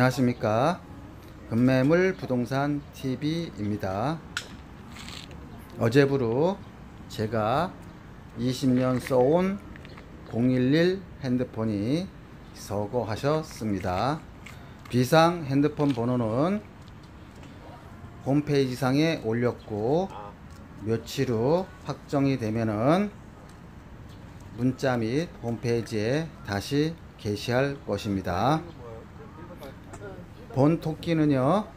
안녕하십니까. 금매물 부동산 TV입니다. 어제부로 제가 20년 써온 011 핸드폰이 서거하셨습니다. 비상 핸드폰 번호는 홈페이지 상에 올렸고 며칠 후 확정이 되면은 문자 및 홈페이지에 다시 게시할 것입니다. 본 토끼는요,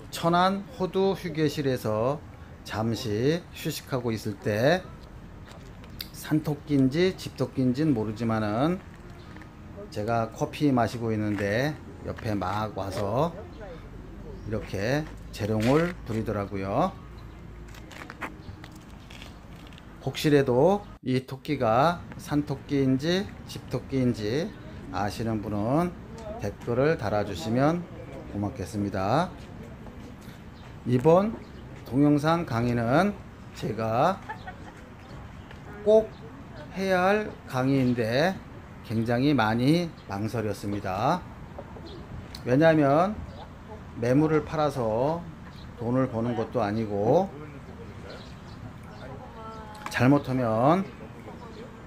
천안 호두 휴게실에서 잠시 휴식하고 있을 때 산토끼인지 집토끼인지는 모르지만은 제가 커피 마시고 있는데 옆에 막 와서 이렇게 재롱을 부리더라고요. 혹시라도 이 토끼가 산토끼인지 집토끼인지 아시는 분은 댓글을 달아주시면 고맙겠습니다. 이번 동영상 강의는 제가 꼭 해야 할 강의인데 굉장히 많이 망설였습니다. 왜냐하면 매물을 팔아서 돈을 버는 것도 아니고 잘못하면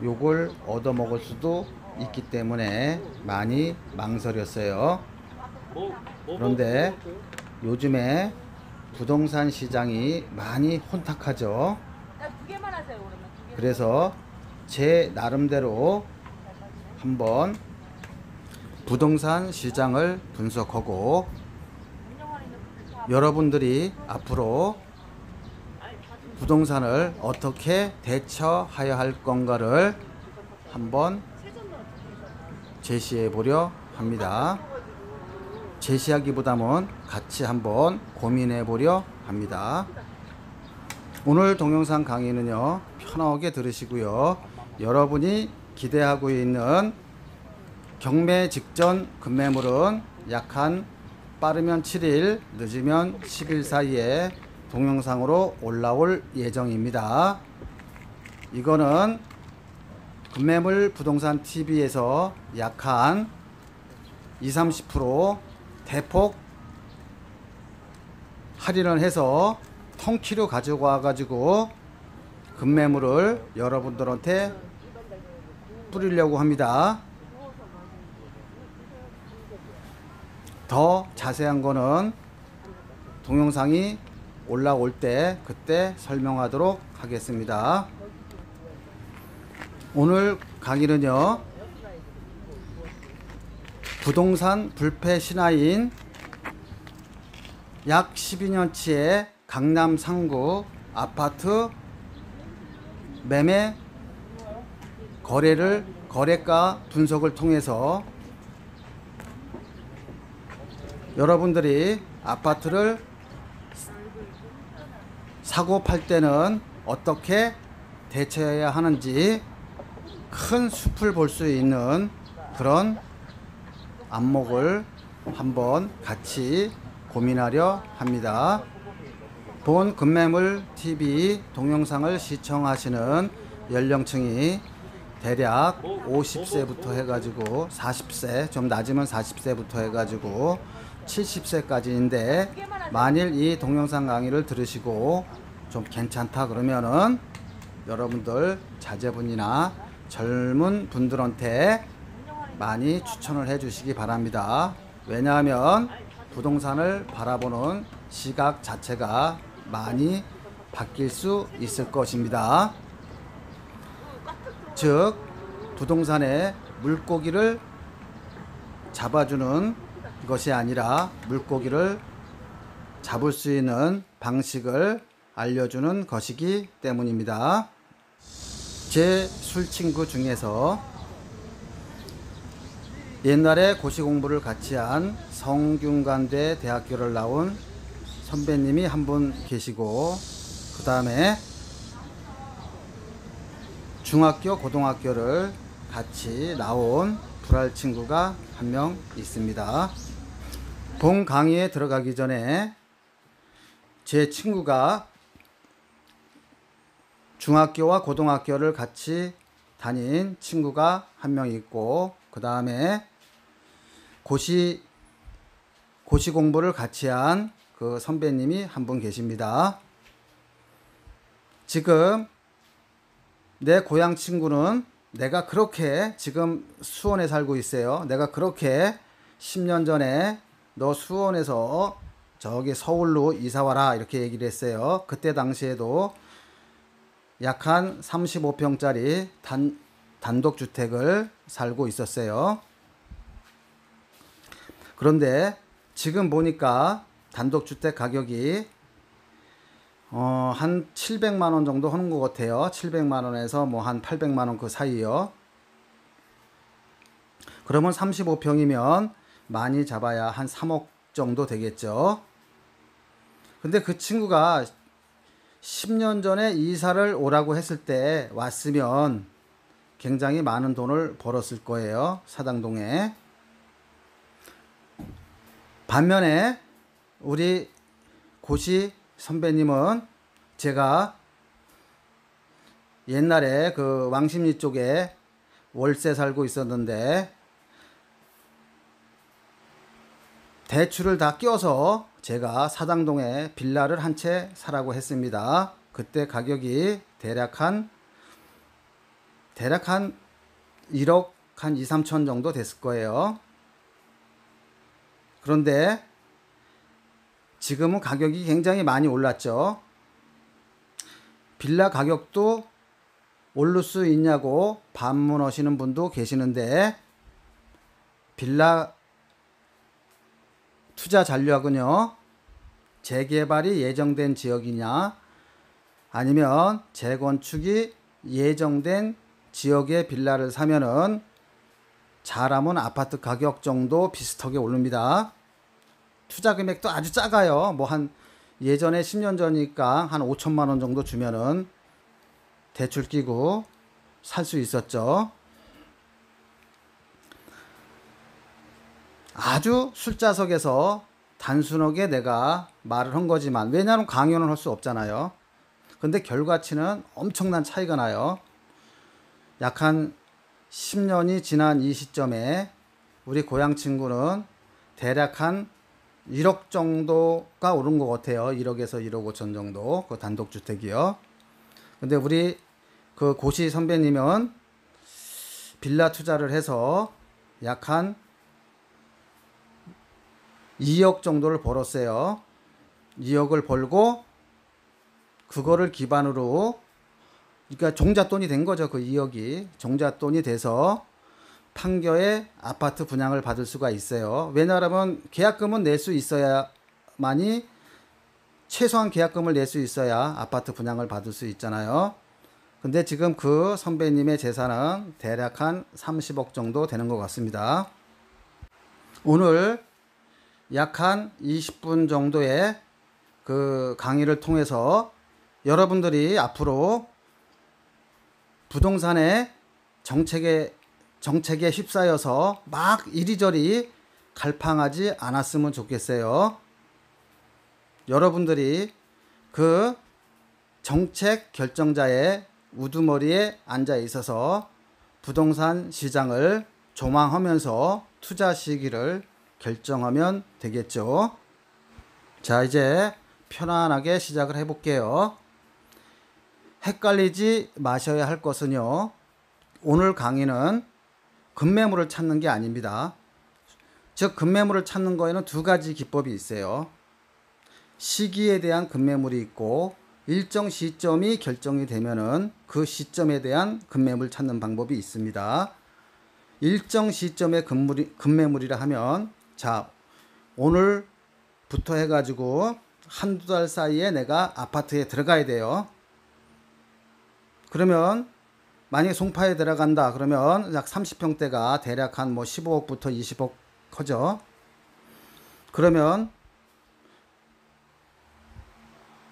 욕을 얻어먹을 수도 있기 때문에 많이 망설였어요. 그런데 요즘에 부동산 시장이 많이 혼탁하죠. 그래서 제 나름대로 한번 부동산 시장을 분석하고 여러분들이 앞으로 부동산을 어떻게 대처하여야 할 건가를 한번 제시해 보려 합니다. 제시하기보다는 같이 한번 고민해 보려 합니다. 오늘 동영상 강의는요, 편하게 들으시고요. 여러분이 기대하고 있는 경매 직전 급매물은 약 한 빠르면 7일, 늦으면 10일 사이에 동영상으로 올라올 예정입니다. 이거는 금매물 부동산 TV에서 약 한 20-30% 대폭 할인을 해서 통키로 가져와 가지고 금매물을 여러분들한테 뿌리려고 합니다. 더 자세한 거는 동영상이 올라올 때 그때 설명하도록 하겠습니다. 오늘 강의는요, 부동산 불패 신화인 약 12년치의 강남 상구 아파트 매매 거래가 분석을 통해서 여러분들이 아파트를 사고 팔 때는 어떻게 대처해야 하는지 큰 숲을 볼 수 있는 그런 안목을 한번 같이 고민하려 합니다. 본 금매물 TV 동영상을 시청하시는 연령층이 대략 50세부터 해가지고 40세, 좀 낮으면 40세부터 해가지고 70세까지인데 만일 이 동영상 강의를 들으시고 좀 괜찮다 그러면은 여러분들 자제분이나 젊은 분들한테 많이 추천을 해 주시기 바랍니다. 왜냐하면 부동산을 바라보는 시각 자체가 많이 바뀔 수 있을 것입니다. 즉 부동산의 물고기를 잡아주는 것이 아니라 물고기를 잡을 수 있는 방식을 알려주는 것이기 때문입니다. 제 술친구 중에서 옛날에 고시 공부를 같이 한 성균관대 대학교를 나온 선배님이 한 분 계시고, 그 다음에 중학교 고등학교를 같이 나온 불알 친구가 한 명 있습니다. 본 강의에 들어가기 전에 제 친구가 중학교와 고등학교를 같이 다닌 친구가 한 명 있고, 그 다음에 고시 공부를 같이 한 그 선배님이 한 분 계십니다. 지금 내 고향 친구는 내가 그렇게 지금 수원에 살고 있어요. 내가 그렇게 10년 전에 너 수원에서 저기 서울로 이사 와라 이렇게 얘기를 했어요. 그때 당시에도 약 한 35평짜리 단독주택을 살고 있었어요. 그런데 지금 보니까 단독주택 가격이 한 700만 원 정도 하는 것 같아요. 700만 원에서 뭐 한 800만 원 그 사이요. 그러면 35평이면 많이 잡아야 한 3억 정도 되겠죠. 근데 그 친구가 10년 전에 이사를 오라고 했을 때 왔으면 굉장히 많은 돈을 벌었을 거예요. 사당동에. 반면에 우리 고시 선배님은 제가 옛날에 그 왕십리 쪽에 월세 살고 있었는데 대출을 다 껴서 제가 사당동에 빌라를 한 채 사라고 했습니다. 그때 가격이 대략 한 1억 한 2, 3천 정도 됐을 거예요. 그런데 지금은 가격이 굉장히 많이 올랐죠. 빌라 가격도 오를 수 있냐고 반문하시는 분도 계시는데 빌라 투자 전략은요, 재개발이 예정된 지역이냐 아니면 재건축이 예정된 지역의 빌라를 사면은 잘하면 아파트 가격 정도 비슷하게 오릅니다. 투자 금액도 아주 작아요. 뭐 한 예전에 10년 전이니까 한 5천만 원 정도 주면은 대출 끼고 살 수 있었죠. 아주 술자석에서 단순하게 내가 말을 한 거지만, 왜냐하면 강요는 할 수 없잖아요. 근데 결과치는 엄청난 차이가 나요. 약 한 10년이 지난 이 시점에 우리 고향 친구는 대략 한 1억 정도가 오른 것 같아요. 1억에서 1억 5천 정도 그 단독주택이요. 근데 우리 그 고시 선배님은 빌라 투자를 해서 약 한 2억 정도를 벌었어요. 2억을 벌고 그거를 기반으로, 그러니까 종잣돈이 된 거죠. 그 2억이 종잣돈이 돼서 판교에 아파트 분양을 받을 수가 있어요. 왜냐하면 계약금은 낼 수 있어야만이, 최소한 계약금을 낼 수 있어야 아파트 분양을 받을 수 있잖아요. 근데 지금 그 선배님의 재산은 대략 한 30억 정도 되는 것 같습니다. 오늘 약 한 20분 정도의 그 강의를 통해서 여러분들이 앞으로 부동산의 정책에 휩싸여서 막 이리저리 갈팡하지 않았으면 좋겠어요. 여러분들이 그 정책 결정자의 우두머리에 앉아 있어서 부동산 시장을 조망하면서 투자 시기를 결정하면 되겠죠. 자, 이제 편안하게 시작을 해볼게요. 헷갈리지 마셔야 할 것은요, 오늘 강의는 급매물을 찾는 게 아닙니다. 즉, 급매물을 찾는 거에는 두 가지 기법이 있어요. 시기에 대한 급매물이 있고, 일정 시점이 결정이 되면은 그 시점에 대한 급매물 찾는 방법이 있습니다. 일정 시점의 급매물이라 하면, 자, 오늘부터 해가지고 한두 달 사이에 내가 아파트에 들어가야 돼요. 그러면 만약에 송파에 들어간다 그러면 약 30평대가 대략 한 뭐 15억부터 20억 하죠. 그러면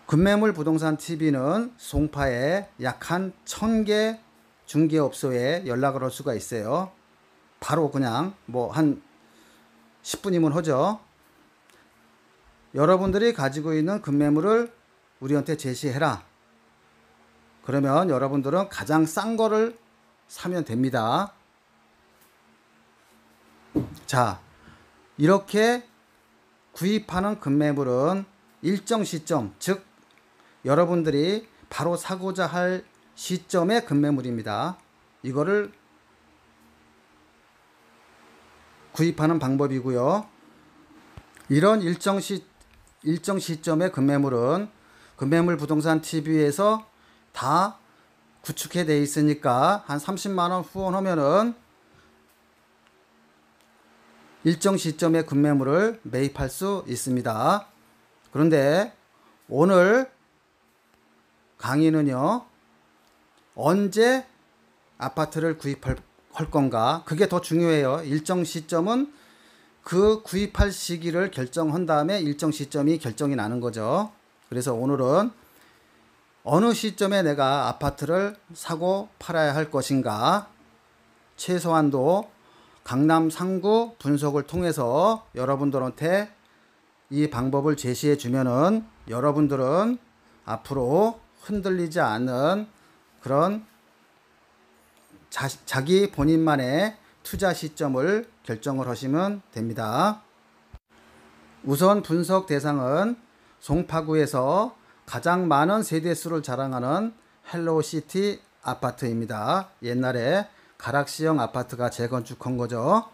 급매물 부동산 TV는 송파에 약 한 1000개 중개업소에 연락을 할 수가 있어요. 바로 그냥 뭐 한 10분이면 하죠. 여러분들이 가지고 있는 급매물을 우리한테 제시해라. 그러면 여러분들은 가장 싼 거를 사면 됩니다. 자, 이렇게 구입하는 급매물은 일정 시점, 즉 여러분들이 바로 사고자 할 시점의 급매물입니다. 이거를 구입하는 방법이고요. 이런 일정 시점의 급매물은 급매물 부동산 TV에서 다 구축해 돼 있으니까 한 30만원 후원하면은 일정 시점의 급매물을 매입할 수 있습니다. 그런데 오늘 강의는요, 언제 아파트를 구입할 건가, 그게 더 중요해요. 일정 시점은 그 구입할 시기를 결정한 다음에 일정 시점이 결정이 나는 거죠. 그래서 오늘은 어느 시점에 내가 아파트를 사고 팔아야 할 것인가, 최소한도 강남 상구 분석을 통해서 여러분들한테 이 방법을 제시해 주면은 여러분들은 앞으로 흔들리지 않는 그런 자기 본인만의 투자 시점을 결정을 하시면 됩니다. 우선 분석 대상은 송파구에서 가장 많은 세대수를 자랑하는 헬로우시티 아파트입니다. 옛날에 가락시형 아파트가 재건축한 거죠.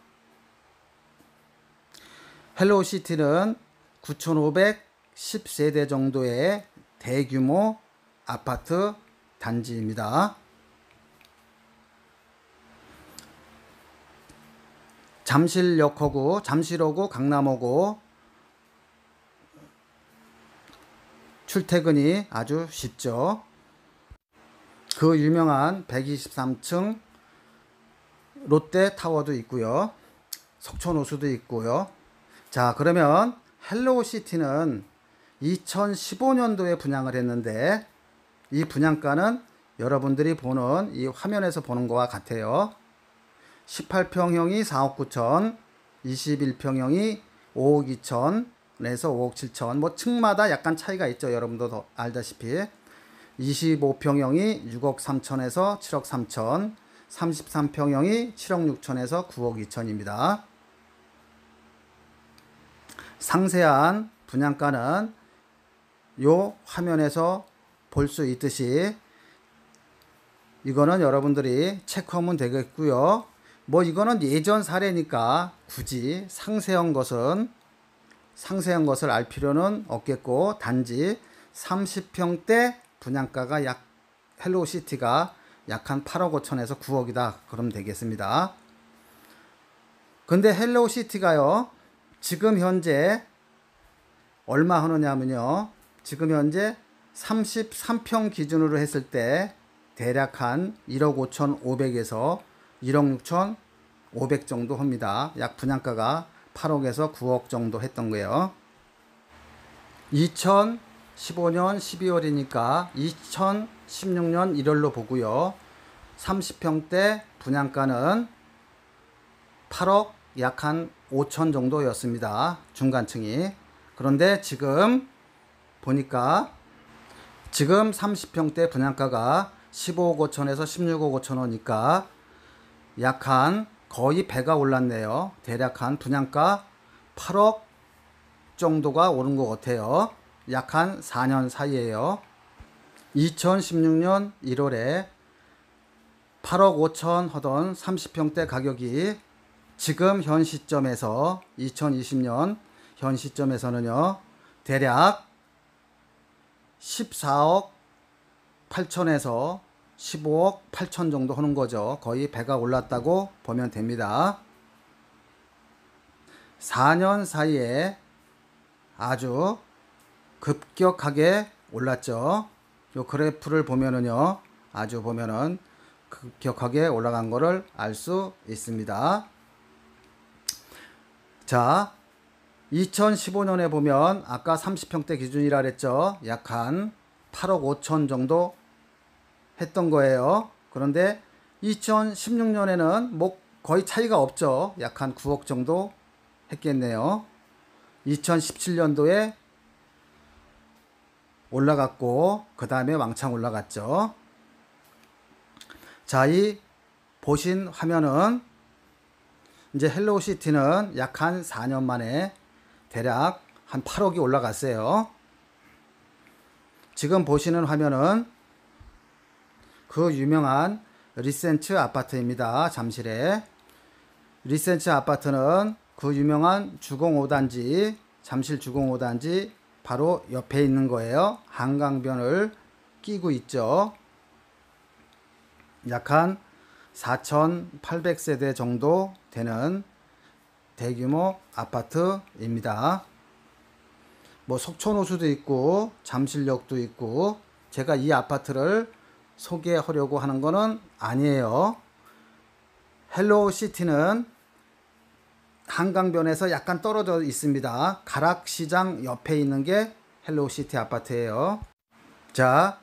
헬로우시티는 9,510세대 정도의 대규모 아파트 단지입니다. 잠실역하고 잠실하고 강남하고 출퇴근이 아주 쉽죠. 그 유명한 123층 롯데타워도 있고요. 석촌호수도 있고요. 자, 그러면 헬로우시티는 2015년도에 분양을 했는데 이 분양가는 여러분들이 보는 이 화면에서 보는 것과 같아요. 18평형이 4억 9천, 21평형이 5억 2천에서 5억 7천. 뭐 층마다 약간 차이가 있죠. 여러분도 알다시피. 25평형이 6억 3천에서 7억 3천, 33평형이 7억 6천에서 9억 2천입니다. 상세한 분양가는 요 화면에서 볼 수 있듯이 이거는 여러분들이 체크하면 되겠고요. 뭐 이거는 예전 사례니까 굳이 상세한 것을 알 필요는 없겠고, 단지 30평대 분양가가 헬로우시티가 약 한 8억 5천에서 9억이다 그러면 되겠습니다. 근데 헬로우시티가요, 지금 현재 얼마 하느냐면요, 지금 현재 33평 기준으로 했을 때 대략 한 1억 5천 5백에서 1억 6천 5백 정도 합니다. 약 분양가가 8억에서 9억 정도 했던 거예요. 2015년 12월이니까 2016년 1월로 보고요. 30평대 분양가는 8억 약 한 5천 정도였습니다. 중간층이. 그런데 지금 보니까 지금 30평대 분양가가 15억 5천에서 16억 5천 원이니까 약 한 거의 배가 올랐네요. 대략 한 분양가 8억 정도가 오른 것 같아요. 약 한 4년 사이에요. 2016년 1월에 8억 5천 하던 30평대 가격이 지금 현 시점에서 2020년 현 시점에서는요, 대략 14억 8천에서 15억 8천 정도 하는 거죠. 거의 배가 올랐다고 보면 됩니다. 4년 사이에 아주 급격하게 올랐죠. 요 그래프를 보면은요, 아주 보면은 급격하게 올라간 거를 알 수 있습니다. 자, 2015년에 보면 아까 30평대 기준이라 그랬죠. 약 한 8억 5천 정도 했던 거예요. 그런데 2016년에는 뭐 거의 차이가 없죠. 약 한 9억 정도 했겠네요. 2017년도에 올라갔고 그 다음에 왕창 올라갔죠. 자, 이 보신 화면은 이제 헬로우시티는 약 한 4년 만에 대략 한 8억이 올라갔어요. 지금 보시는 화면은 그 유명한 리센츠 아파트입니다. 잠실에. 리센츠 아파트는 그 유명한 주공 5단지, 잠실 주공 5단지 바로 옆에 있는 거예요. 한강변을 끼고 있죠. 약 한 4,800세대 정도 되는 대규모 아파트입니다. 뭐 속초노수도 있고 잠실역도 있고, 제가 이 아파트를 소개하려고 하는 거는 아니에요. 헬로우시티는 한강변에서 약간 떨어져 있습니다. 가락시장 옆에 있는 게 헬로우시티 아파트예요. 자,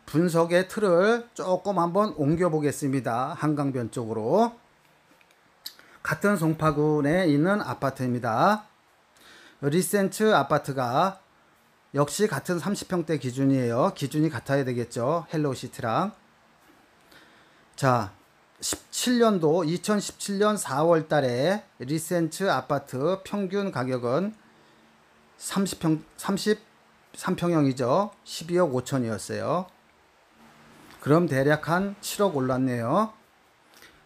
분석의 틀을 조금 한번 옮겨 보겠습니다. 한강변 쪽으로. 같은 송파군에 있는 아파트입니다. 리센츠 아파트가 역시 같은 30평대 기준이에요. 기준이 같아야 되겠죠. 헬로우시티랑. 자, 2017년 4월 달에 리센츠 아파트 평균 가격은 33평형이죠. 12억 5천이었어요. 그럼 대략 한 7억 올랐네요.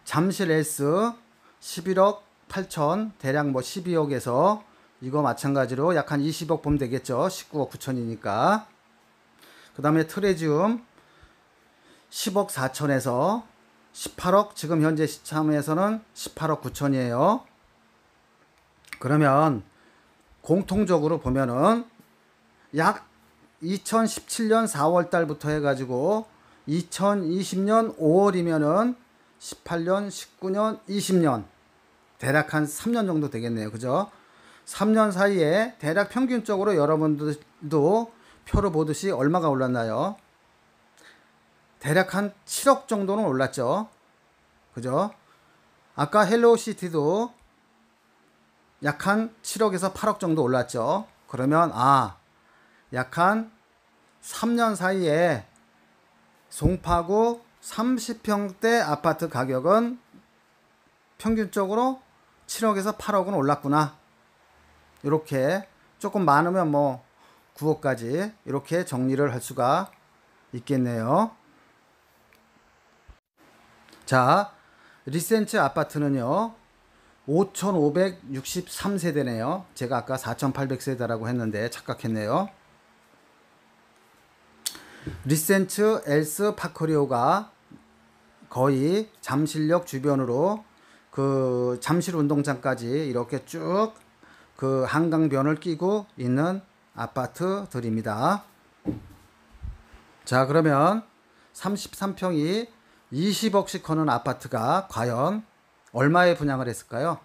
잠실 S 11억 8천, 대략 뭐 12억에서 이거 마찬가지로 약 한 20억 보면 되겠죠. 19억 9천이니까. 그 다음에 트레지움 10억 4천에서 18억, 지금 현재 시참에서는 18억 9천이에요. 그러면 공통적으로 보면은 약 2017년 4월 달부터 해가지고 2020년 5월이면은 18년, 19년, 20년 대략 한 3년 정도 되겠네요. 그죠? 3년 사이에 대략 평균적으로 여러분들도 표로 보듯이 얼마가 올랐나요? 대략 한 7억 정도는 올랐죠. 그죠? 아까 헬로우시티도 약 한 7억에서 8억 정도 올랐죠. 그러면 약 한 3년 사이에 송파구 30평대 아파트 가격은 평균적으로 7억에서 8억은 올랐구나. 이렇게 조금 많으면 뭐 9억까지 이렇게 정리를 할 수가 있겠네요. 자, 리센츠 아파트는요 5,563세대네요. 제가 아까 4,800세대라고 했는데 착각했네요. 리센츠 엘스 파크리오가 거의 잠실역 주변으로 그 잠실 운동장까지 이렇게 쭉 그 한강변을 끼고 있는 아파트들입니다. 자, 그러면 33평이 20억씩 하는 아파트가 과연 얼마에 분양을 했을까요?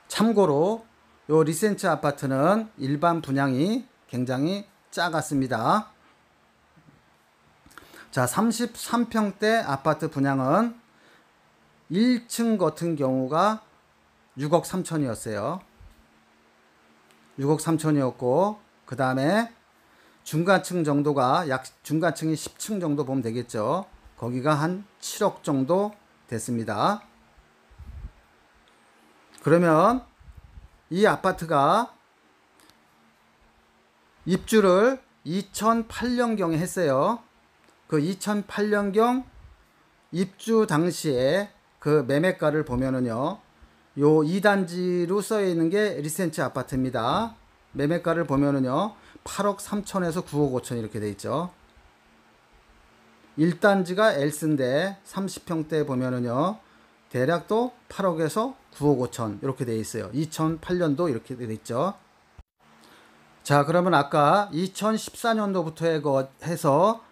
참고로 요 리센츠 아파트는 일반 분양이 굉장히 작았습니다. 자, 33평대 아파트 분양은 1층 같은 경우가 6억 3천이었어요. 6억 3천이었고, 그 다음에 중간층 정도가 중간층이 10층 정도 보면 되겠죠. 거기가 한 7억 정도 됐습니다. 그러면 이 아파트가 입주를 2008년경에 했어요. 그 2008년경 입주 당시에 그 매매가를 보면은요, 요 2단지로 써 있는 게 리센츠 아파트입니다. 매매가를 보면은요 8억 3천에서 9억 5천 이렇게 돼 있죠. 1단지가 엘스인데 30평대 보면은요 대략 또 8억에서 9억 5천 이렇게 돼 있어요. 2008년도 이렇게 돼 있죠. 자, 그러면 아까 2014년도부터 해서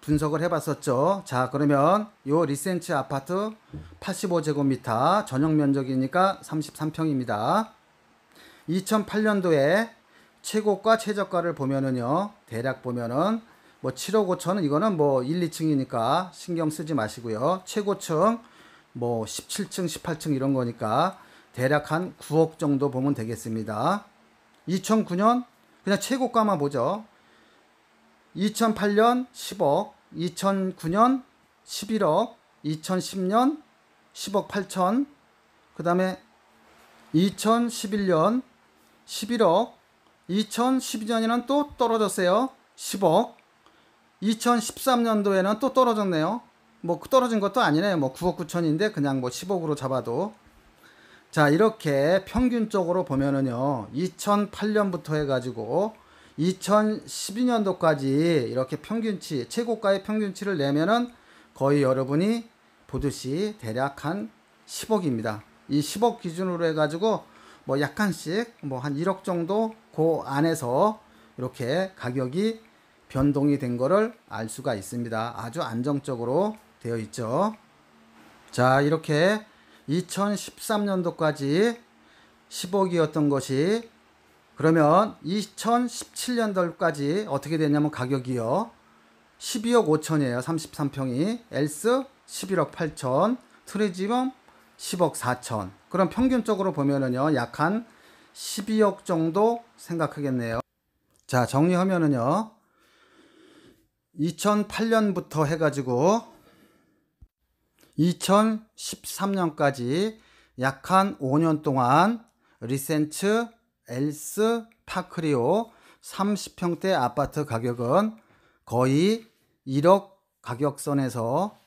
분석을 해봤었죠. 자, 그러면 요 리센츠 아파트 85제곱미터 전용 면적이니까 33평입니다. 2008년도에 최고가 최저가를 보면은요, 대략 보면은 뭐 7억 5천은 이거는 뭐 1, 2층이니까 신경 쓰지 마시고요. 최고층 뭐 17층, 18층 이런 거니까 대략 한 9억 정도 보면 되겠습니다. 2009년 그냥 최고가만 보죠. 2008년 10억, 2009년 11억, 2010년 10억 8천, 그 다음에 2011년 11억, 2012년에는 또 떨어졌어요. 10억. 2013년도에는 또 떨어졌네요. 뭐 떨어진 것도 아니네요. 뭐 9억 9천인데 그냥 뭐 10억으로 잡아도. 자, 이렇게 평균적으로 보면은요, 2008년부터 해가지고 2012년도까지 이렇게 평균치, 최고가의 평균치를 내면은 거의 여러분이 보듯이 대략 한 10억입니다. 이 10억 기준으로 해가지고 뭐 약간씩 뭐 한 1억 정도 그 안에서 이렇게 가격이 변동이 된 거를 알 수가 있습니다. 아주 안정적으로 되어 있죠. 자, 이렇게 2013년도까지 10억이었던 것이 그러면 2017년도까지 어떻게 됐냐면 가격이요. 12억 5천이에요. 33평이. 엘스 11억 8천. 트리지엄 10억 4천. 그럼 평균적으로 보면은요. 약 한 12억 정도 생각하겠네요. 자, 정리하면은요. 2008년부터 해가지고 2013년까지 약 한 5년 동안 리센츠, 엘스, 파크리오 30평대 아파트 가격은 거의 1억 가격선에서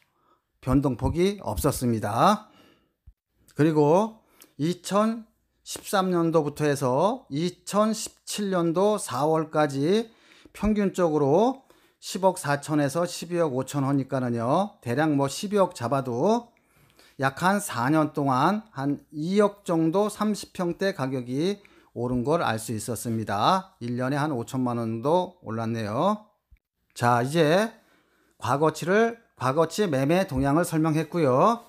변동폭이 없었습니다. 그리고 2013년도부터 해서 2017년도 4월까지 평균적으로 10억 4천에서 12억 5천 하니까는요, 대략 뭐 12억 잡아도 약 한 4년 동안 한 2억 정도 30평대 가격이 오른 걸 알 수 있었습니다. 1년에 한 5천만 원도 올랐네요. 자, 이제 과거치 매매 동향을 설명했고요.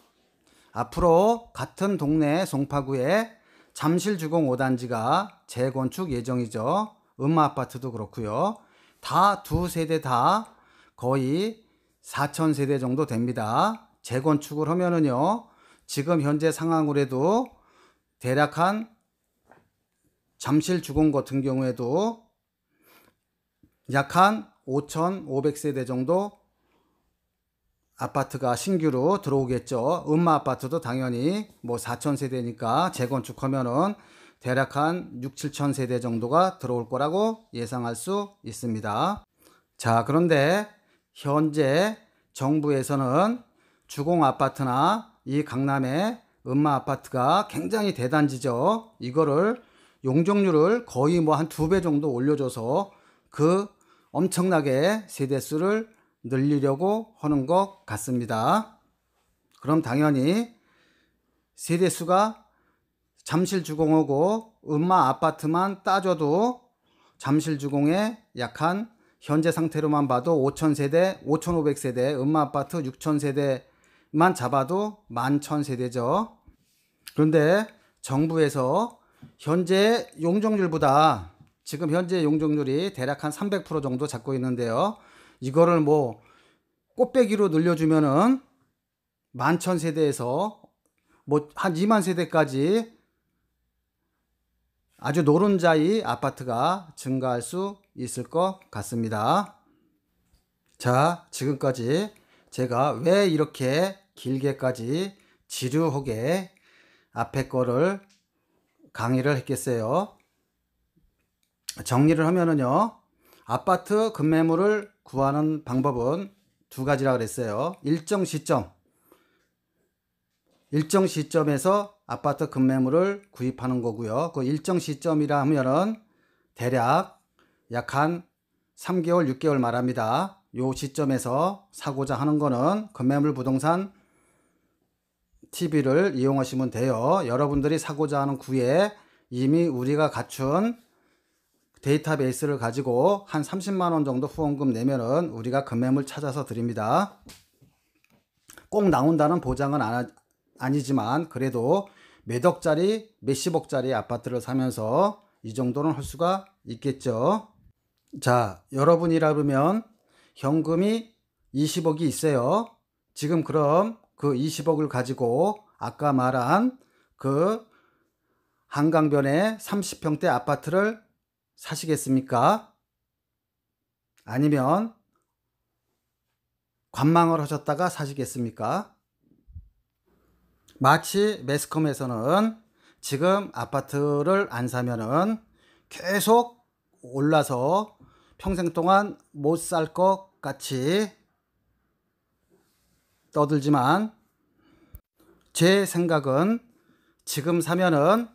앞으로 같은 동네 송파구에 잠실주공 5단지가 재건축 예정이죠. 음마아파트도 그렇고요. 다 두 세대 다 거의 4천 세대 정도 됩니다. 재건축을 하면은요, 지금 현재 상황으로 해도 대략 한 잠실주공 같은 경우에도 약 한 5,500세대 정도 아파트가 신규로 들어오겠죠. 음마아파트도 당연히 뭐 4,000세대니까 재건축하면은 대략 한 6, 7천 세대 정도가 들어올 거라고 예상할 수 있습니다. 자, 그런데 현재 정부에서는 주공 아파트나 이 강남의 음마 아파트가 굉장히 대단지죠. 이거를 용적률을 거의 뭐 한 2배 정도 올려줘서 그 엄청나게 세대수를 늘리려고 하는 것 같습니다. 그럼 당연히 세대수가 잠실주공하고 음마 아파트만 따져도 잠실주공에 약한 현재 상태로만 봐도 5,000세대, 5,500세대, 음마 아파트 6,000세대만 잡아도 11,000세대죠. 그런데 정부에서 현재 용적률보다 지금 현재 용적률이 대략 한 300% 정도 잡고 있는데요. 이거를 뭐 꽃배기로 늘려주면은 11,000세대에서 뭐 한 2만 세대까지 아주 노른자이 아파트가 증가할 수 있을 것 같습니다. 자, 지금까지 제가 왜 이렇게 길게까지 지루하게 앞에 거를 강의를 했겠어요. 정리를 하면은요, 아파트 급매물을 구하는 방법은 두 가지라 그랬어요. 일정 시점에서 아파트 급매물을 구입하는 거고요. 그 일정 시점이라 하면은 대략 약 한 3개월, 6개월 말합니다. 요 시점에서 사고자 하는 거는 급매물 부동산 TV를 이용하시면 돼요. 여러분들이 사고자 하는 구에 이미 우리가 갖춘 데이터베이스를 가지고 한 30만 원 정도 후원금 내면은 우리가 급매물 찾아서 드립니다. 꼭 나온다는 보장은 아니지만 그래도 몇 억짜리, 몇십억짜리 아파트를 사면서 이 정도는 할 수가 있겠죠. 자, 여러분이라면 현금이 20억이 있어요. 지금 그럼 그 20억을 가지고 아까 말한 그 한강변의 30평대 아파트를 사시겠습니까? 아니면 관망을 하셨다가 사시겠습니까? 마치 매스컴에서는 지금 아파트를 안 사면은 계속 올라서 평생 동안 못 살 것 같이 떠들지만, 제 생각은 지금 사면은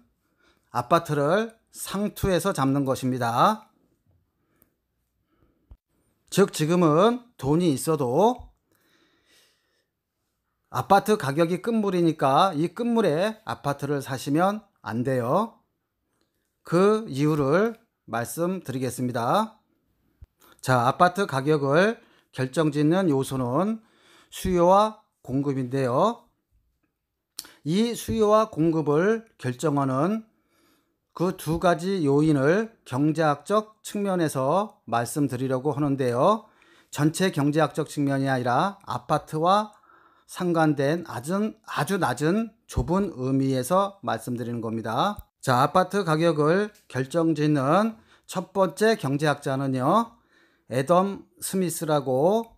아파트를 상투에서 잡는 것입니다. 즉 지금은 돈이 있어도 아파트 가격이 끝물이니까 이 끝물에 아파트를 사시면 안 돼요. 그 이유를 말씀드리겠습니다. 자, 아파트 가격을 결정짓는 요소는 수요와 공급인데요. 이 수요와 공급을 결정하는 그 두 가지 요인을 경제학적 측면에서 말씀드리려고 하는데요. 전체 경제학적 측면이 아니라 아파트와 상관된 아주 낮은 좁은 의미에서 말씀드리는 겁니다. 자, 아파트 가격을 결정짓는 첫 번째 경제학자는요, 애덤 스미스라고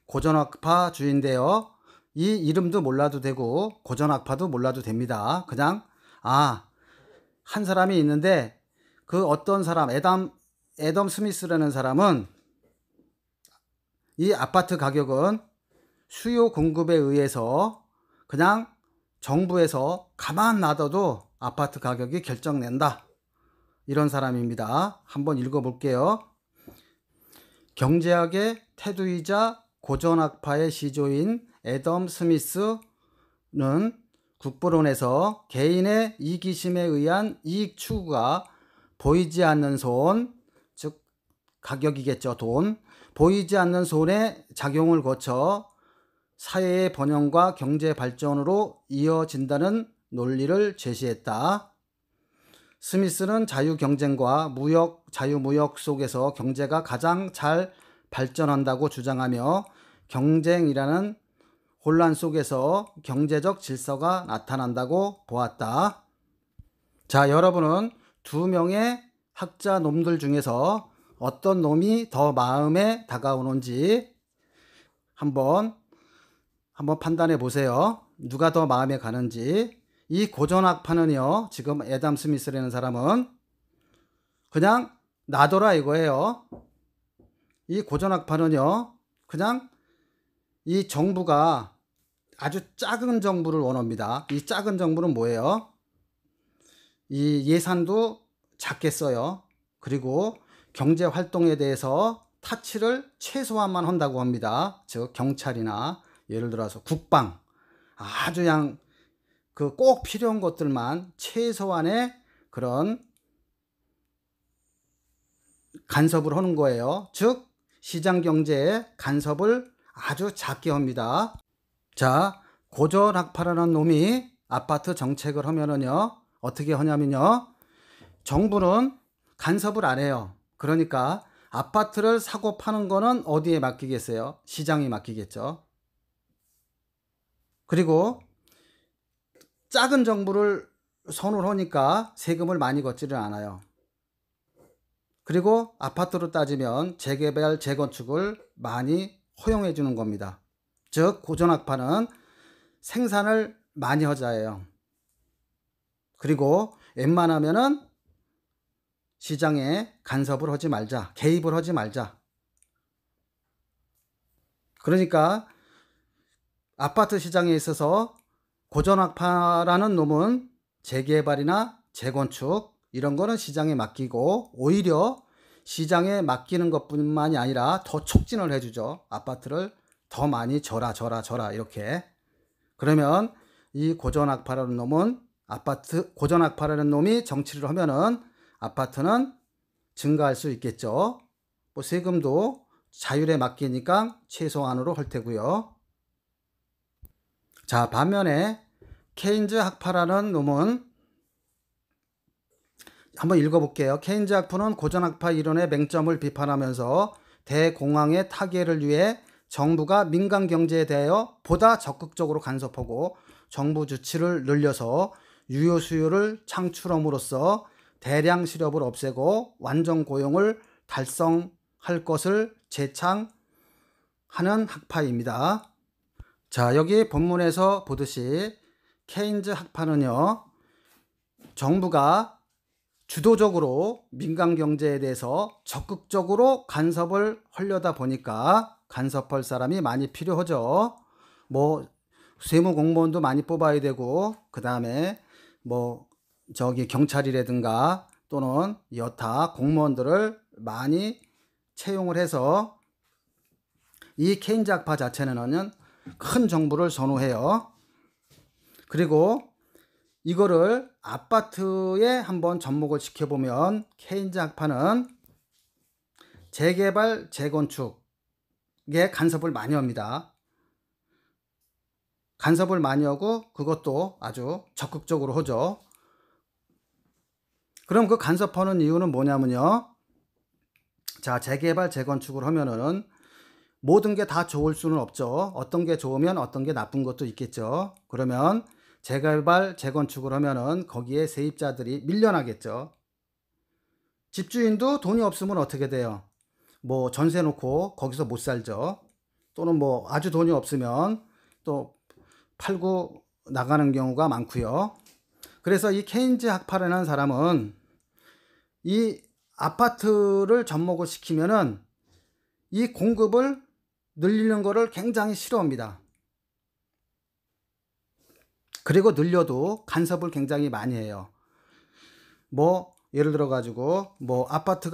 고전학파주의인데요. 이 이름도 몰라도 되고 고전학파도 몰라도 됩니다. 그냥 한 사람이 있는데 그 어떤 사람, 애덤 스미스라는 사람은 이 아파트 가격은 수요 공급에 의해서 그냥 정부에서 가만 놔둬도 아파트 가격이 결정낸다, 이런 사람입니다. 한번 읽어볼게요. 경제학의 태두이자 고전학파의 시조인 애덤 스미스는 국부론에서 개인의 이기심에 의한 이익 추구가 보이지 않는 손, 즉 가격이겠죠, 돈, 보이지 않는 손의 작용을 거쳐 사회의 번영과 경제 발전으로 이어진다는 논리를 제시했다. 스미스는 자유경쟁과 자유무역 속에서 경제가 가장 잘 발전한다고 주장하며 경쟁이라는 혼란 속에서 경제적 질서가 나타난다고 보았다. 자, 여러분은 두 명의 학자 놈들 중에서 어떤 놈이 더 마음에 다가오는지 한번 판단해 보세요. 누가 더 마음에 가는지. 이 고전학파는요, 지금 애덤 스미스라는 사람은 그냥 놔둬라 이거예요. 이 고전학파는요, 그냥 이 정부가 아주 작은 정부를 원합니다. 이 작은 정부는 뭐예요? 이 예산도 작게 써요. 그리고 경제 활동에 대해서 타치를 최소한만 한다고 합니다. 즉 경찰이나 예를 들어서 국방, 아주 그냥 그 꼭 필요한 것들만 최소한의 그런 간섭을 하는 거예요. 즉 시장 경제에 간섭을 아주 작게 합니다. 자, 고전학파라는 놈이 아파트 정책을 하면은요, 어떻게 하냐면요, 정부는 간섭을 안 해요. 그러니까 아파트를 사고 파는 거는 어디에 맡기겠어요? 시장에 맡기겠죠. 그리고 작은 정부를 선호하니까 세금을 많이 걷지를 않아요. 그리고 아파트로 따지면 재개발, 재건축을 많이 허용해 주는 겁니다. 즉 고전학파는 생산을 많이 하자예요. 그리고 웬만하면은 시장에 간섭을 하지 말자, 개입을 하지 말자. 그러니까 아파트 시장에 있어서 고전학파라는 놈은 재개발이나 재건축 이런 거는 시장에 맡기고, 오히려 시장에 맡기는 것뿐만이 아니라 더 촉진을 해주죠. 아파트를 더 많이 줘라 이렇게. 그러면 이 고전학파라는 놈은 고전학파라는 놈이 정치를 하면은 아파트는 증가할 수 있겠죠. 뭐 세금도 자율에 맡기니까 최소한으로 할 테고요. 자, 반면에 케인즈 학파라는 놈은 한번 읽어볼게요. 케인즈 학파는 고전학파 이론의 맹점을 비판하면서 대공황의 타개를 위해 정부가 민간 경제에 대하여 보다 적극적으로 간섭하고 정부 주치를 늘려서 유효 수요를 창출함으로써 대량 실업을 없애고 완전 고용을 달성할 것을 제창하는 학파입니다. 자, 여기 본문에서 보듯이 케인즈 학파는요, 정부가 주도적으로 민간 경제에 대해서 적극적으로 간섭을 하려다 보니까 간섭할 사람이 많이 필요하죠. 뭐 세무 공무원도 많이 뽑아야 되고, 그 다음에 뭐 저기 경찰이라든가 또는 여타 공무원들을 많이 채용을 해서 이 케인즈 학파 자체는 큰 정부를 선호해요. 그리고 이거를 아파트에 한번 접목을 시켜보면 케인즈 학파는 재개발, 재건축에 간섭을 많이 합니다. 간섭을 많이 하고 그것도 아주 적극적으로 하죠. 그럼 그 간섭하는 이유는 뭐냐면요. 자, 재개발, 재건축을 하면은 모든 게 다 좋을 수는 없죠. 어떤 게 좋으면 어떤 게 나쁜 것도 있겠죠. 그러면 재개발, 재건축을 하면은 거기에 세입자들이 밀려나겠죠. 집주인도 돈이 없으면 어떻게 돼요? 뭐 전세 놓고 거기서 못 살죠. 또는 뭐 아주 돈이 없으면 또 팔고 나가는 경우가 많고요. 그래서 이 케인즈 학파라는 사람은 이 아파트를 접목을 시키면은 이 공급을 늘리는 거를 굉장히 싫어합니다. 그리고 늘려도 간섭을 굉장히 많이 해요. 뭐 예를 들어 가지고 뭐 아파트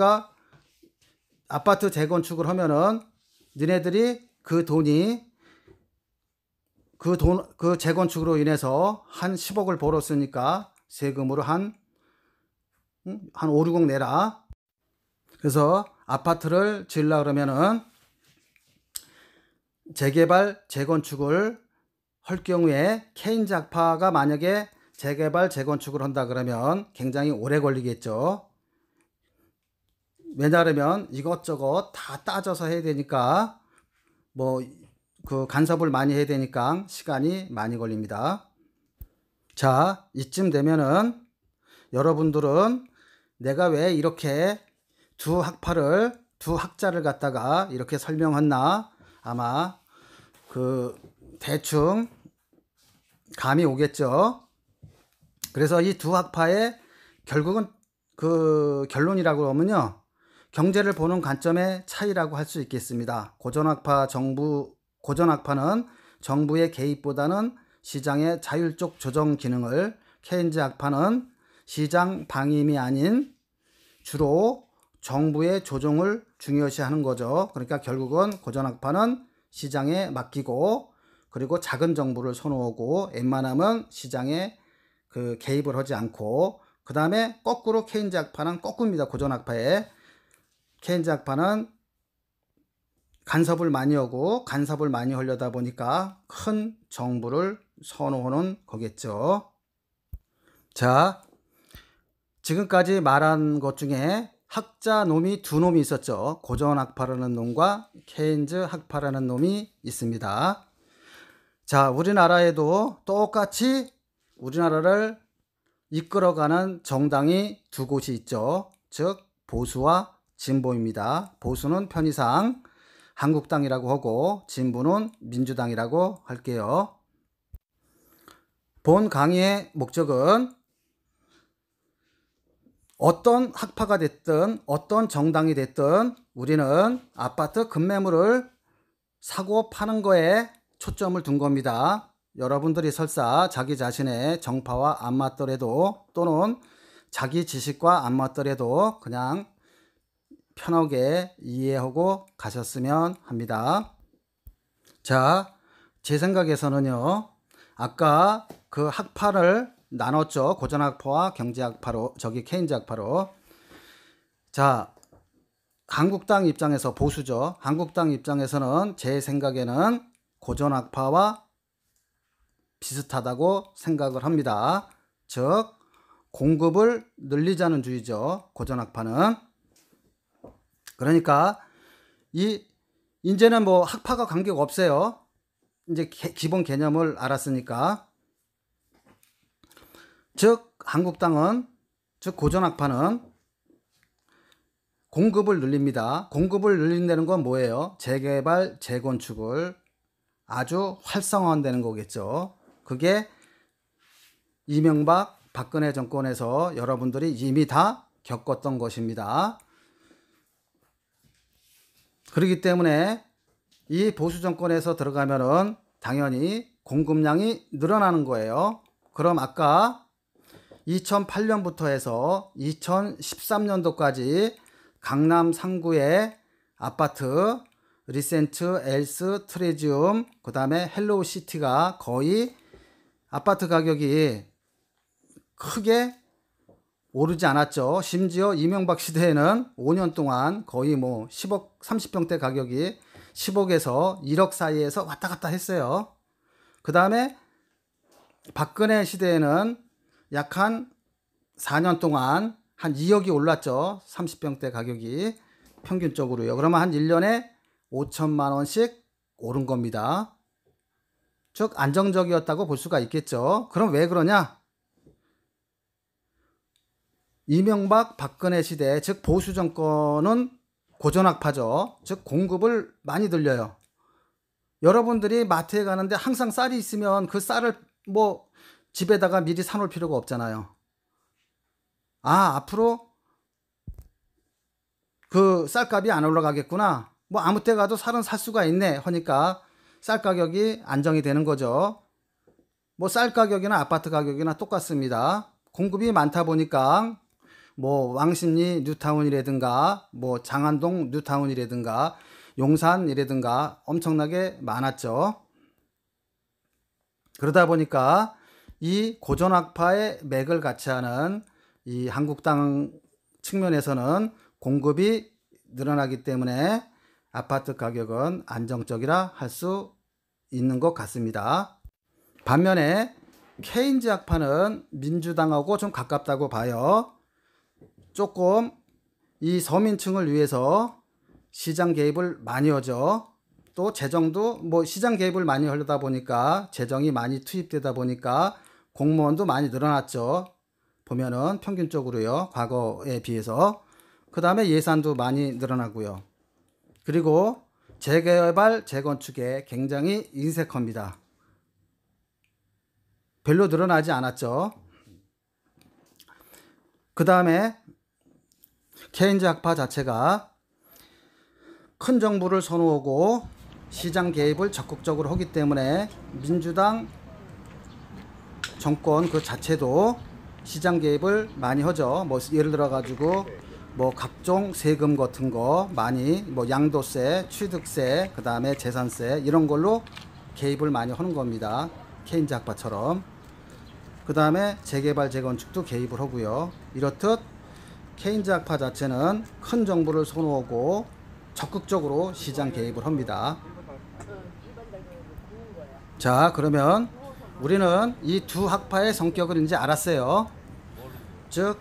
재건축을 하면은 니네들이 그 재건축으로 인해서 한 10억을 벌었으니까 세금으로 한 5, 6억 내라. 그래서 아파트를 지으려고 그러면은 재개발, 재건축을 할 경우에 케인즈 학파가 만약에 재개발, 재건축을 한다 그러면 굉장히 오래 걸리겠죠. 왜냐하면 이것저것 다 따져서 해야 되니까 뭐 그 간섭을 많이 해야 되니까 시간이 많이 걸립니다. 자, 이쯤 되면은 여러분들은 내가 왜 이렇게 두 학자를 갖다가 이렇게 설명했나 아마 그 대충 감이 오겠죠. 그래서 이 두 학파의 결국은 그 결론이라고 하면요, 경제를 보는 관점의 차이라고 할 수 있겠습니다. 고전학파는 정부의 개입보다는 시장의 자율적 조정 기능을, 케인즈 학파는 시장 방임이 아닌 주로 정부의 조정을 중요시하는 거죠. 그러니까 결국은 고전학파는 시장에 맡기고 그리고 작은 정부를 선호하고 웬만하면 시장에 그 개입을 하지 않고, 그 다음에 거꾸로 케인즈 학파는 거꾸입니다. 고전학파에 케인즈 학파는 간섭을 많이 하고 간섭을 많이 하려다 보니까 큰 정부를 선호하는 거겠죠. 자, 지금까지 말한 것 중에 학자 놈이 두 놈이 있었죠. 고전학파라는 놈과 케인즈 학파라는 놈이 있습니다. 자, 우리나라에도 똑같이 우리나라를 이끌어가는 정당이 두 곳이 있죠. 즉 보수와 진보입니다. 보수는 편의상 한국당이라고 하고 진보는 민주당이라고 할게요. 본 강의의 목적은 어떤 학파가 됐든 어떤 정당이 됐든 우리는 아파트 급매물을 사고 파는 거에 초점을 둔 겁니다. 여러분들이 설사 자기 자신의 정파와 안 맞더라도 또는 자기 지식과 안 맞더라도 그냥 편하게 이해하고 가셨으면 합니다. 자, 제 생각에서는요, 아까 그 학파를 나눴죠. 고전학파와 경제학파로, 케인즈 학파로. 자, 한국당 입장에서 보수죠. 한국당 입장에서는 제 생각에는 고전학파와 비슷하다고 생각을 합니다. 즉 공급을 늘리자는 주의죠. 고전학파는. 그러니까 이제는 뭐 학파가 관계가 없어요. 이제 기본 개념을 알았으니까. 즉 한국당은, 즉 고전학파는 공급을 늘립니다. 공급을 늘린다는 건 뭐예요? 재개발, 재건축을 아주 활성화한다는 거겠죠. 그게 이명박 박근혜 정권에서 여러분들이 이미 다 겪었던 것입니다. 그렇기 때문에 이 보수 정권에서 들어가면은 당연히 공급량이 늘어나는 거예요. 그럼 아까 2008년부터 해서 2013년도까지 강남 상구의 아파트 리센트, 엘스, 트레지움, 그 다음에 헬로우시티가 거의 아파트 가격이 크게 오르지 않았죠. 심지어 이명박 시대에는 5년 동안 거의 뭐 10억, 30평대 가격이 10억에서 1억 사이에서 왔다 갔다 했어요. 그 다음에 박근혜 시대에는 약 한 4년 동안 한 2억이 올랐죠. 30평대 가격이 평균적으로요. 그러면 한 1년에 5천만 원씩 오른 겁니다. 즉 안정적이었다고 볼 수가 있겠죠. 그럼 왜 그러냐? 이명박 박근혜 시대, 즉 보수 정권은 고전학파죠. 즉 공급을 많이 늘려요. 여러분들이 마트에 가는데 항상 쌀이 있으면 그 쌀을 뭐 집에다가 미리 사놓을 필요가 없잖아요. 아, 앞으로 그 쌀값이 안 올라가겠구나. 뭐 아무 때 가도 쌀은 살 수가 있네 하니까 쌀 가격이 안정이 되는 거죠. 뭐 쌀 가격이나 아파트 가격이나 똑같습니다. 공급이 많다 보니까 뭐 왕십리 뉴타운이라든가 뭐 장안동 뉴타운이라든가 용산이라든가 엄청나게 많았죠. 그러다 보니까 이 고전학파의 맥을 같이 하는 이 한국당 측면에서는 공급이 늘어나기 때문에 아파트 가격은 안정적이라 할 수 있는 것 같습니다. 반면에 케인즈 학파는 민주당하고 좀 가깝다고 봐요. 조금 이 서민층을 위해서 시장 개입을 많이 하죠. 또 재정도 뭐 시장 개입을 많이 하려다 보니까 재정이 많이 투입되다 보니까 공무원도 많이 늘어났죠. 보면은 평균적으로요. 과거에 비해서. 그 다음에 예산도 많이 늘어나고요. 그리고 재개발, 재건축에 굉장히 인색합니다. 별로 늘어나지 않았죠. 그 다음에 케인즈 학파 자체가 큰 정부를 선호하고 시장 개입을 적극적으로 하기 때문에 민주당 정권 그 자체도 시장 개입을 많이 하죠. 뭐 예를 들어 가지고 뭐 각종 세금 같은 거 많이 뭐 양도세, 취득세, 그 다음에 재산세 이런 걸로 개입을 많이 하는 겁니다. 케인즈 학파처럼. 그 다음에 재개발, 재건축도 개입을 하고요. 이렇듯 케인즈 학파 자체는 큰 정부를 선호하고 적극적으로 시장 개입을 합니다. 자, 그러면 우리는 이 두 학파의 성격을 이제 알았어요. 즉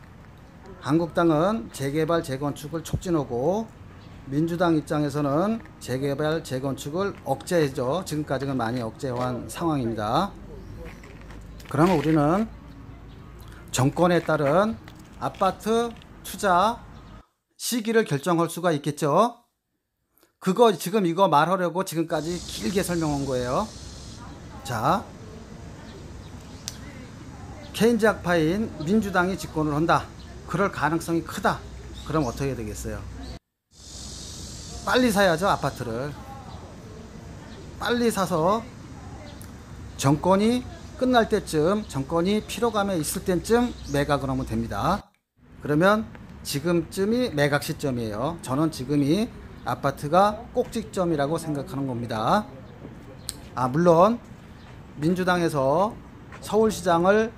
한국당은 재개발, 재건축을 촉진하고 민주당 입장에서는 재개발, 재건축을 억제해죠. 지금까지는 많이 억제한 상황입니다. 그러면 우리는 정권에 따른 아파트 투자 시기를 결정할 수가 있겠죠. 그거 지금 이거 말하려고 지금까지 길게 설명한 거예요. 자, 케인즈 학파인 민주당이 집권을 한다. 그럴 가능성이 크다. 그럼 어떻게 되겠어요? 빨리 사야죠. 아파트를 빨리 사서 정권이 끝날 때쯤, 정권이 피로감에 있을 때쯤 매각을 하면 됩니다. 그러면 지금쯤이 매각 시점이에요. 저는 지금이 아파트가 꼭지점이라고 생각하는 겁니다. 아, 물론 민주당에서 서울시장을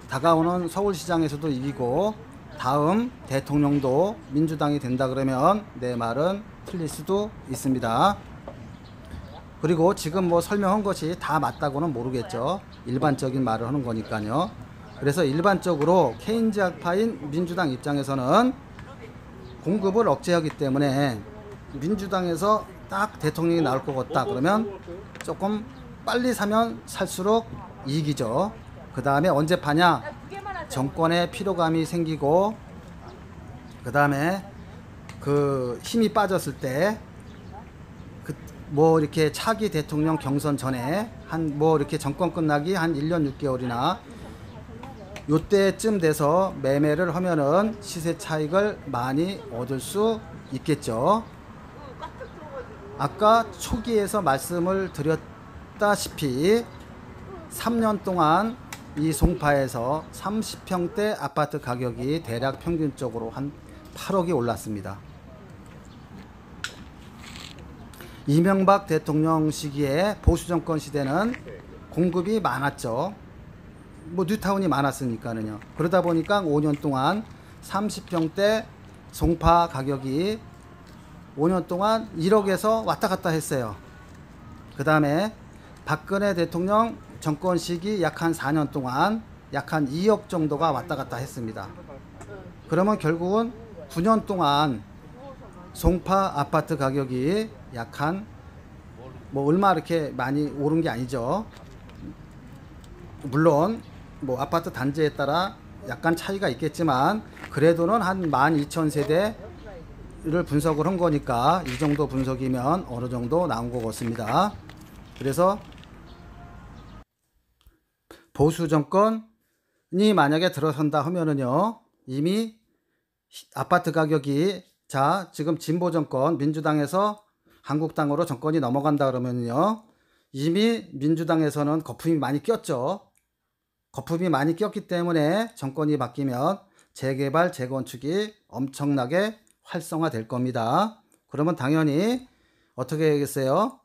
다가오는 서울시장에서도 이기고 다음 대통령도 민주당이 된다 그러면 내 말은 틀릴 수도 있습니다. 그리고 지금 뭐 설명한 것이 다 맞다고는 모르겠죠. 일반적인 말을 하는 거니까요. 그래서 일반적으로 케인즈 학파인 민주당 입장에서는 공급을 억제하기 때문에 민주당에서 딱 대통령이 나올 것 같다 그러면 조금 빨리 사면 살수록 이익이죠. 그 다음에 언제 파냐? 정권에 피로감이 생기고 그 다음에 그 힘이 빠졌을 때 뭐 이렇게 차기 대통령 경선 전에 한 뭐 이렇게 정권 끝나기 한 1년 6개월이나 요때쯤 돼서 매매를 하면은 시세 차익을 많이 얻을 수 있겠죠. 아까 초기에서 말씀을 드렸다시피 3년 동안 이 송파에서 30평대 아파트 가격이 대략 평균적으로 한 8억이 올랐습니다. 이명박 대통령 시기에 보수정권 시대는 공급이 많았죠. 뭐 뉴타운이 많았으니까는요. 그러다 보니까 5년 동안 30평대 송파 가격이 5년 동안 1억에서 왔다 갔다 했어요. 그 다음에 박근혜 대통령 정권 시기 약 한 4년 동안 약 한 2억 정도가 왔다 갔다 했습니다. 그러면 결국은 9년 동안 송파 아파트 가격이 약 한 뭐 얼마 이렇게 많이 오른 게 아니죠. 물론 뭐 아파트 단지에 따라 약간 차이가 있겠지만 그래도는 한 12,000세대를 분석을 한 거니까 이 정도 분석이면 어느 정도 나온 것 같습니다. 그래서 보수 정권이 만약에 들어선다 하면은요, 이미 아파트 가격이, 자, 지금 진보 정권 민주당에서 한국당으로 정권이 넘어간다 그러면요, 이미 민주당에서는 거품이 많이 꼈죠. 거품이 많이 꼈기 때문에 정권이 바뀌면 재개발, 재건축이 엄청나게 활성화될 겁니다. 그러면 당연히 어떻게 하겠어요?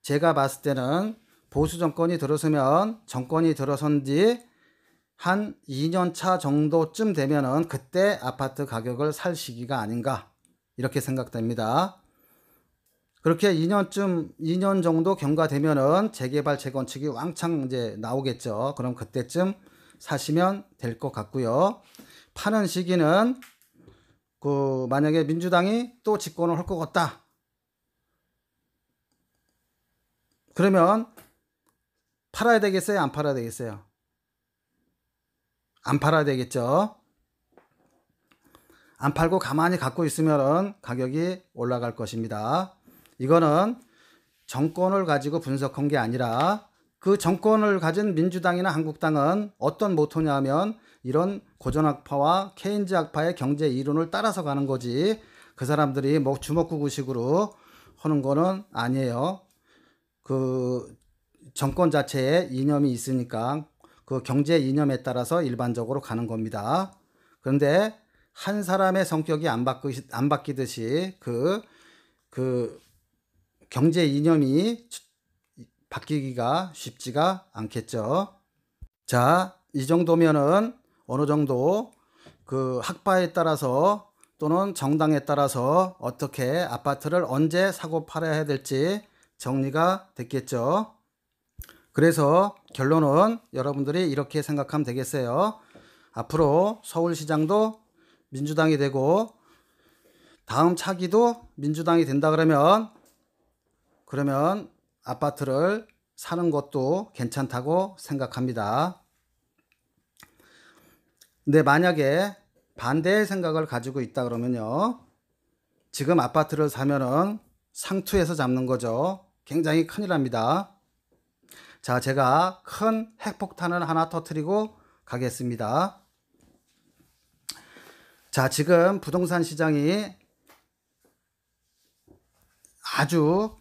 제가 봤을 때는 보수 정권이 들어서면, 정권이 들어선 지 한 2년 차 정도쯤 되면은 그때 아파트 가격을 살 시기가 아닌가, 이렇게 생각됩니다. 그렇게 2년 정도 경과되면은 재개발, 재건축이 왕창 이제 나오겠죠. 그럼 그때쯤 사시면 될 것 같고요. 파는 시기는 만약에 민주당이 또 집권을 할 것 같다, 그러면 팔아야 되겠어요? 안 팔아야 되겠어요? 안 팔아야 되겠죠. 안 팔고 가만히 갖고 있으면 가격이 올라갈 것입니다. 이거는 정권을 가지고 분석한 게 아니라 그 정권을 가진 민주당이나 한국당은 어떤 모토냐면 이런 고전학파와 케인즈학파의 경제 이론을 따라서 가는 거지, 그 사람들이 뭐 주먹구구식으로 하는 거는 아니에요. 그 정권 자체에 이념이 있으니까 그 경제 이념에 따라서 일반적으로 가는 겁니다. 그런데 한 사람의 성격이 안 바뀌듯이 그 경제 이념이 바뀌기가 쉽지가 않겠죠. 자, 이 정도면은 어느 정도 그 학파에 따라서 또는 정당에 따라서 어떻게 아파트를 언제 사고 팔아야 될지 정리가 됐겠죠. 그래서 결론은 여러분들이 이렇게 생각하면 되겠어요. 앞으로 서울시장도 민주당이 되고 다음 차기도 민주당이 된다 그러면 아파트를 사는 것도 괜찮다고 생각합니다. 근데 만약에 반대의 생각을 가지고 있다 그러면요, 지금 아파트를 사면은 상투에서 잡는 거죠. 굉장히 큰일 납니다. 자, 제가 큰 핵폭탄을 하나 터뜨리고 가겠습니다. 자, 지금 부동산 시장이 아주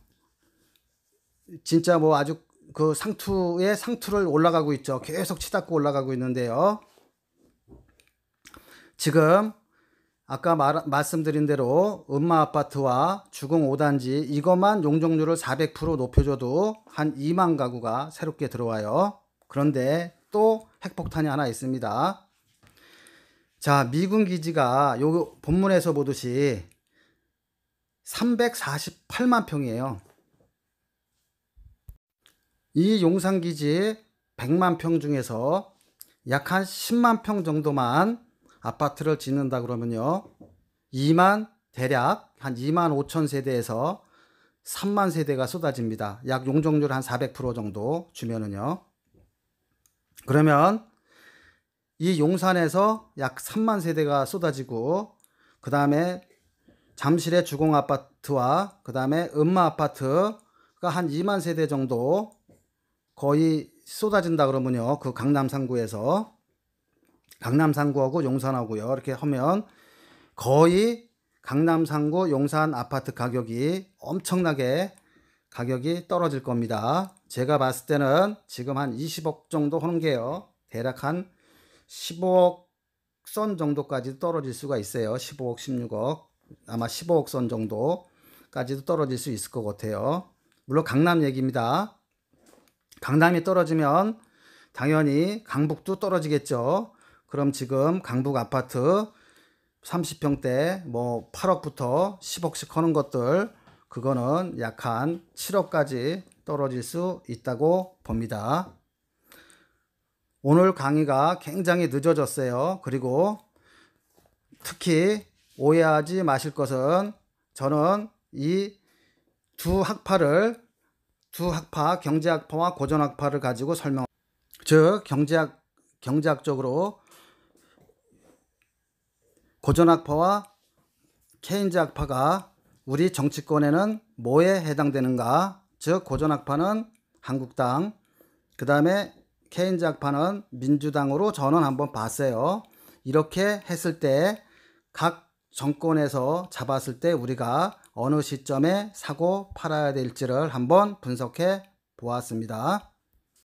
진짜 뭐 아주 그 상투에 상투를 올라가고 있죠. 계속 치닫고 올라가고 있는데요. 지금 아까 말씀드린 대로 음마아파트와 주공 5단지 이것만 용적률을 400% 높여줘도 한 2만 가구가 새롭게 들어와요. 그런데 또 핵폭탄이 하나 있습니다. 자, 미군 기지가 요 본문에서 보듯이 348만 평이에요. 이 용산기지 100만 평 중에서 약 한 10만 평 정도만 아파트를 짓는다 그러면요, 대략 한 2만 5천 세대에서 3만 세대가 쏟아집니다. 약 용적률 한 400% 정도 주면은요. 그러면 이 용산에서 약 3만 세대가 쏟아지고, 그 다음에 잠실의 주공아파트와 그 다음에 음마아파트가 한 2만 세대 정도 거의 쏟아진다 그러면요, 그 강남 3구에서 강남 3구하고 용산하고요. 이렇게 하면 거의 강남 3구 용산 아파트 가격이 엄청나게 가격이 떨어질 겁니다. 제가 봤을 때는 지금 한 20억 정도 하는 게요. 대략 한 15억 선 정도까지 떨어질 수가 있어요. 15억, 16억. 아마 15억 선 정도까지도 떨어질 수 있을 것 같아요. 물론 강남 얘기입니다. 강남이 떨어지면 당연히 강북도 떨어지겠죠. 그럼 지금 강북 아파트 30평대 뭐 8억부터 10억씩 하는 것들, 그거는 약 한 7억까지 떨어질 수 있다고 봅니다. 오늘 강의가 굉장히 늦어졌어요. 그리고 특히 오해하지 마실 것은, 저는 이 두 학파, 경제학파와 고전학파를 가지고 즉 경제학적으로 고전학파와 케인즈학파가 우리 정치권에는 뭐에 해당되는가? 즉 고전학파는 한국당, 그 다음에 케인즈학파는 민주당으로 저는 한번 봤어요. 이렇게 했을 때 각 정권에서 잡았을 때 우리가 어느 시점에 사고 팔아야 될지를 한번 분석해 보았습니다.